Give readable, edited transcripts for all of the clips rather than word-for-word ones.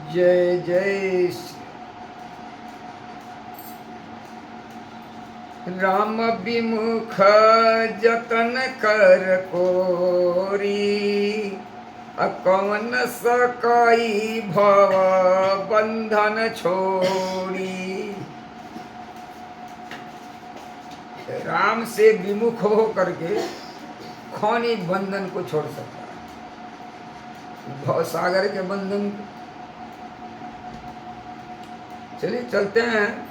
जय जय राम विमुख जतन कर कोरी कौन सकई भव बंधन छोड़ी। राम से विमुख हो करके कौन ही बंधन को छोड़ सकता है, भव सागर के बंधन। चलिए चलते हैं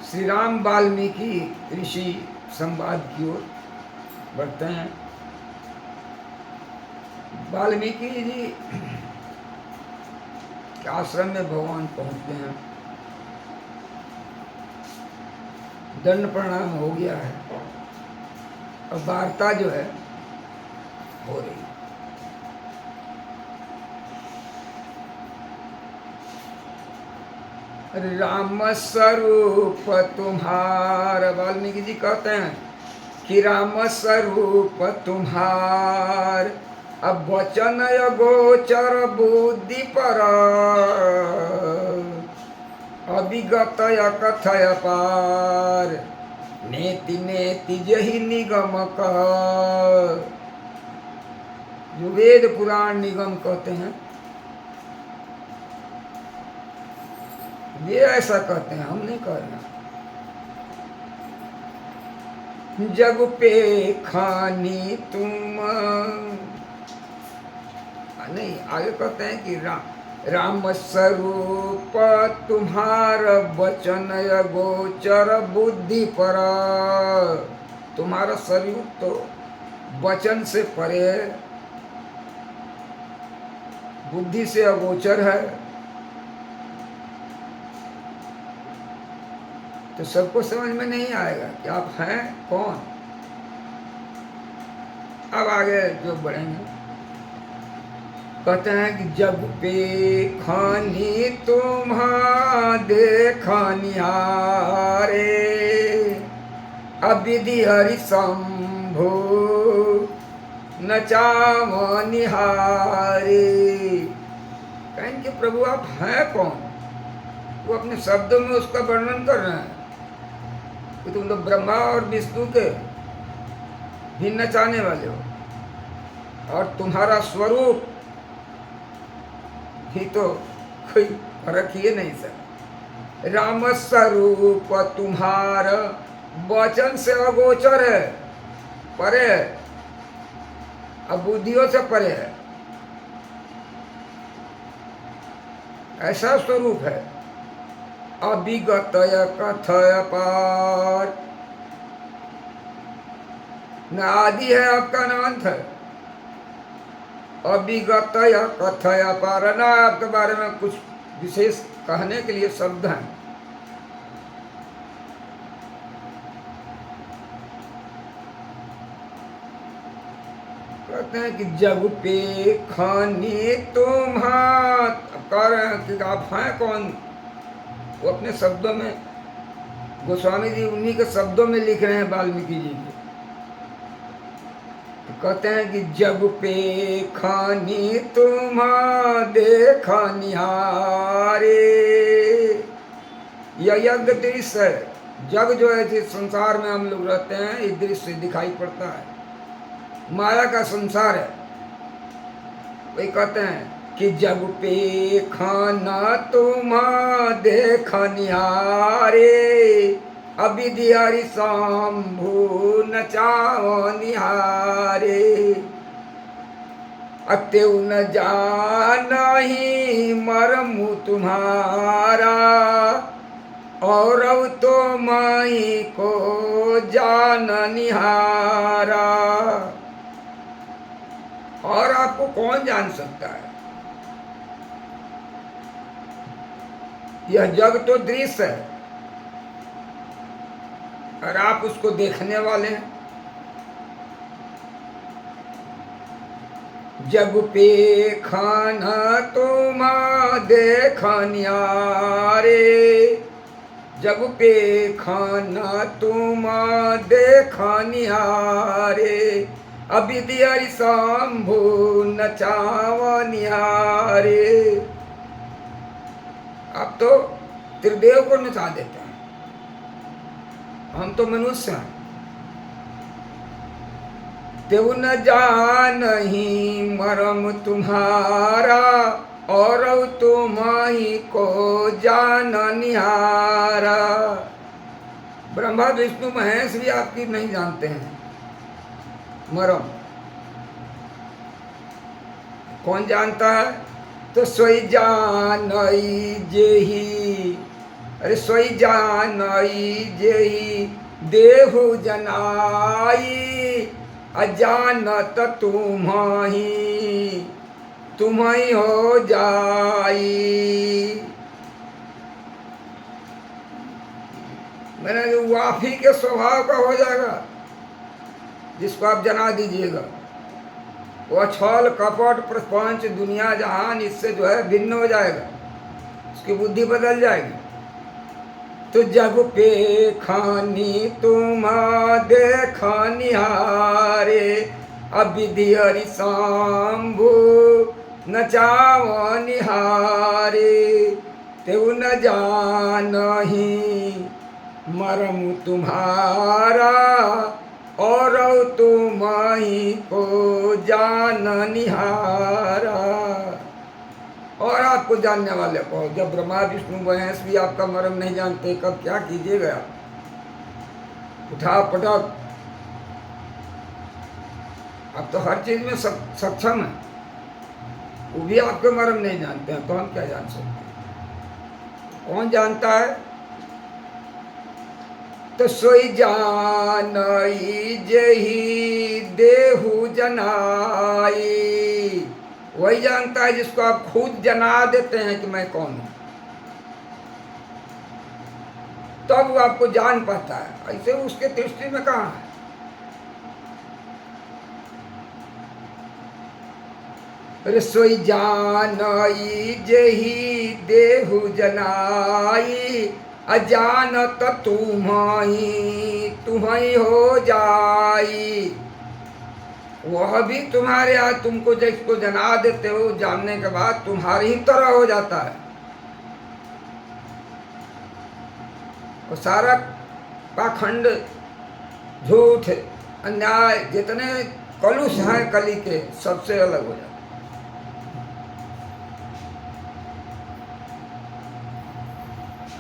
श्री राम वाल्मीकि ऋषि संवाद की ओर बढ़ते हैं। वाल्मीकि जी के आश्रम में भगवान पहुंचते हैं, दंड प्रणाम हो गया है और वार्ता जो है हो रही। राम स्वरूप तुम्हार, वाल्मीकि जी कहते हैं कि राम स्वरूप तुम्हार अब वचन गोचर बुद्धि पर अभिगत कथय पार नेति नेति जहि निगम कह। जो वेद पुराण निगम कहते हैं ये ऐसा कहते हैं, हम नहीं कह रहे। जग पे खानी तुम नहीं, आगे कहते हैं कि राम स्वरूप तुम्हार वचन गोचर बुद्धि पर। तुम्हारा स्वरूप तो वचन से परे है, बुद्धि से अगोचर है, तो सबको समझ में नहीं आएगा कि आप हैं कौन। अब आगे जो बढ़ेंगे कहते हैं कि जब पे खानी तुम्हां देखनिहारे अविधि हरि शंभु नचाव निहारे। कहें कि प्रभु आप हैं कौन। वो अपने शब्दों में उसका वर्णन कर रहे हैं कि तुम तो ब्रह्मा और विष्णु के भी नचाने वाले हो और तुम्हारा स्वरूप ही तो कोई फर्क ही नहीं सर। राम स्वरूप तुम्हारा वचन से अगोचर है, परे है, अब बुद्धियों से परे है, ऐसा स्वरूप है। अभिगत कथय पार, न आदि है आपका न अंत है। अभिगत कथय पार, न आपके बारे में कुछ विशेष कहने के लिए शब्द हैं। कहते हैं कि जग पे खानी तुम्हां, कह रहे हैं कि आप हैं कौन। वो अपने शब्दों में, गोस्वामी जी उन्हीं के शब्दों में लिख रहे हैं वाल्मीकि जी के। तो कहते हैं कि जग पे खानी तुम्हां देखनिहारे। यह यज्ञ दृश्य है, जग जो है जिस संसार में हम लोग रहते हैं इस दृश्य दिखाई पड़ता है, माया का संसार है। वही कहते हैं कि जग पे खाना तुम्हां देखनिहारे अविधि हरि शंभु नचाव निहारे। अत्यु न जानहि मरमु तुम्हारा और तो माई को जान निहारा। और आपको कौन जान सकता है। यह जग तो दृश्य है और आप उसको देखने वाले हैं। जग पे खाना तुम्हां देखनिहारे, जग पे खाना तुम्हां देखनिहारे अविधि हरि शंभु नचाव निहारे। तो त्रिदेव को नचा देते हैं, हम तो मनुष्य हैं। तेऊ न जानहि मरम तुम्हारा, और तुम्हारी को जान निहारा। ब्रह्मा विष्णु महेश भी आपकी नहीं जानते हैं मरम। कौन जानता है? तो सोई जानई जेही, अरे सोई जानई जेही देहु जनाई, अजानत तुम्हाही तुम्हारी हो जाई। मैंने वो आप ही के स्वभाव का हो जाएगा जिसको आप जना दीजिएगा। वह छल कपट प्रपंच दुनिया जहान इससे जो है भिन्न हो जाएगा, उसकी बुद्धि बदल जाएगी। तो जब पे खानी तुम देखा निहारे, अब विधि हरि शंभु नचाव निहारे। तेऊ न जानहि मरम तुम्हारा, और तुम्हारी को जान निहारा। और आपको जानने वाले को, जब ब्रह्मा विष्णु महेश भी आपका मरम नहीं जानते, कब क्या कीजिएगा? उठा पटक, आप तो हर चीज में सक्षम है, वो भी आपके मरम नहीं जानते हैं, तो हम क्या जान सकते हैं? कौन जानता है? तो सोई जानई जेही देहु जनाई। वही जानता है जिसको आप खुद जना देते हैं कि मैं कौन हूं, तब वो आपको जान पाता है। ऐसे उसके दृष्टि में कहाँ है? अरे सोई जानई जेही देहु जनाई, अजानत तुम्हारी तुम्हारी हो जाई। वह भी तुम्हारे यहाँ तुमको जिसको जना देते हो, जानने के बाद तुम्हारी ही तरह हो जाता है। और सारा पाखंड झूठ अन्याय जितने कलुष हैं कली के, सबसे अलग हो जाता है।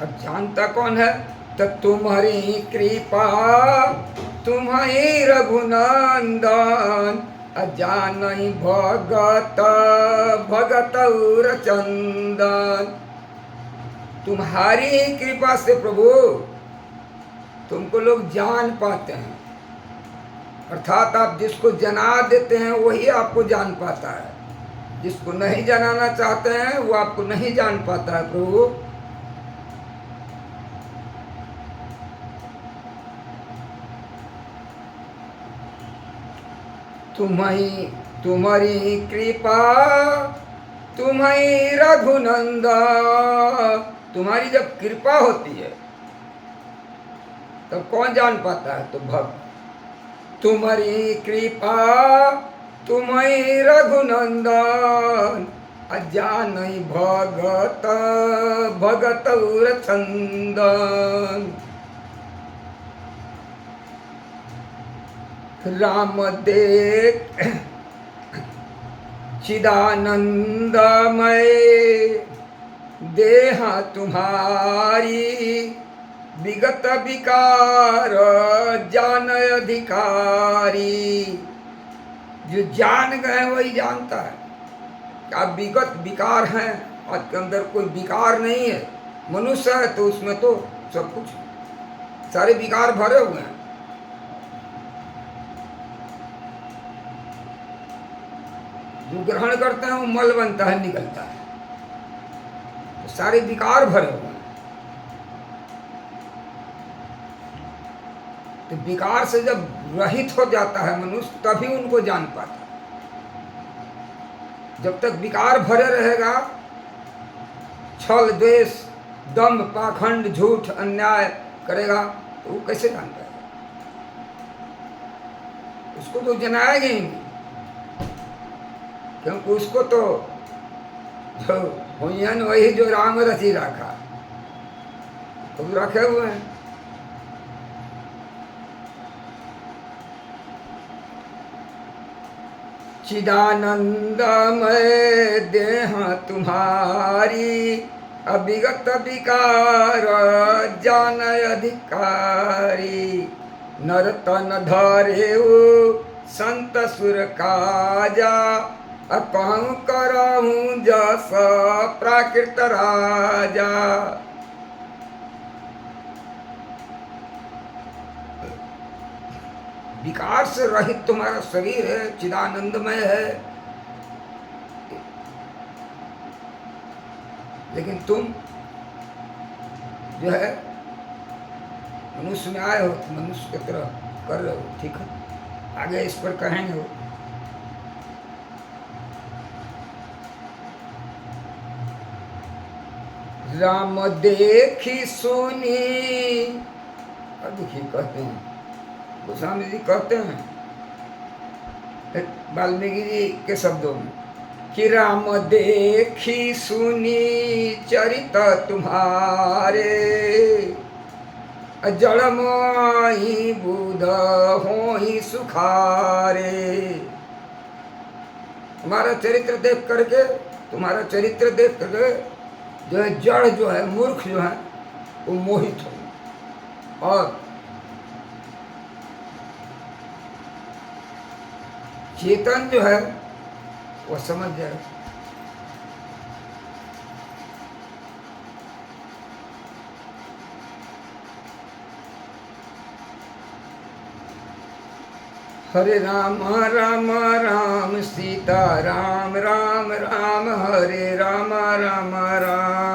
अब जानता कौन है? तो तुम्हारी कृपा तुम्हारी रघुनंदन, अजानई भगत भगत उर चंदन। तुम्हारी कृपा से प्रभु तुमको लोग जान पाते हैं, अर्थात आप जिसको जना देते हैं वही आपको जान पाता है। जिसको नहीं जनाना चाहते हैं वो आपको नहीं जान पाता है प्रभु। तुम्हारी कृपा तुम्हारी रघुनंदा। तुम्हारी जब कृपा होती है तब कौन जान पाता है? तो भक्त। तुम्हारी कृपा तुम्हारी रघुनंदन, अजानई भगत भगत उर चंदन। राम देख चिदानंदमय, देहा तुम्हारी विगत विकार जान अधिकारी। जो जान गए वही जानता है कि आप विगत विकार हैं, आपके अंदर कोई विकार नहीं है। मनुष्य है तो उसमें तो सब कुछ सारे विकार भरे हुए हैं। जो ग्रहण करते हैं वो मल बनता है, निकलता है, तो सारे विकार भरे हुए हैं। तो विकार से जब रहित हो जाता है मनुष्य तभी उनको जान पाता है। जब तक विकार भरे रहेगा, छल द्वेष दंभ पाखंड झूठ अन्याय करेगा, तो वो कैसे जान पाएगा? उसको तो जनाएंगे ही नहीं, क्योंकि उसको तो जो भुइयन वही जो राम रची रखा। खुद रखे हुए हैं। चिदानंदमय देह तुम्हारी, अविगत विकार जान अधिकारी। नर तन धरे संत सुर काजा, कहूँ करहूँ जस प्राकृत राजा। विकार से रहित तुम्हारा शरीर है, चिदानंदमय है, लेकिन तुम जो है मनुष्य में आए हो, मनुष्य की तरह कर रहे हो। ठीक है, आगे इस पर कहेंगे हो। राम देखी सुनी, और देखिए कहते हैं, गोस्वामी जी कहते हैं वाल्मीकि जी के शब्दों में कि राम देखी सुनी चरित तुम्हारे, जड़मोहि बुध होहि सुखारे। तुम्हारा चरित्र देख करके, तुम्हारा चरित्र देख करके जो है जड़ जो है, मूर्ख जो है, वो मोहित हो, और चेतन जो है वो समझ जाए। हरे राम राम राम सीता राम, राम राम हरे राम, राम राम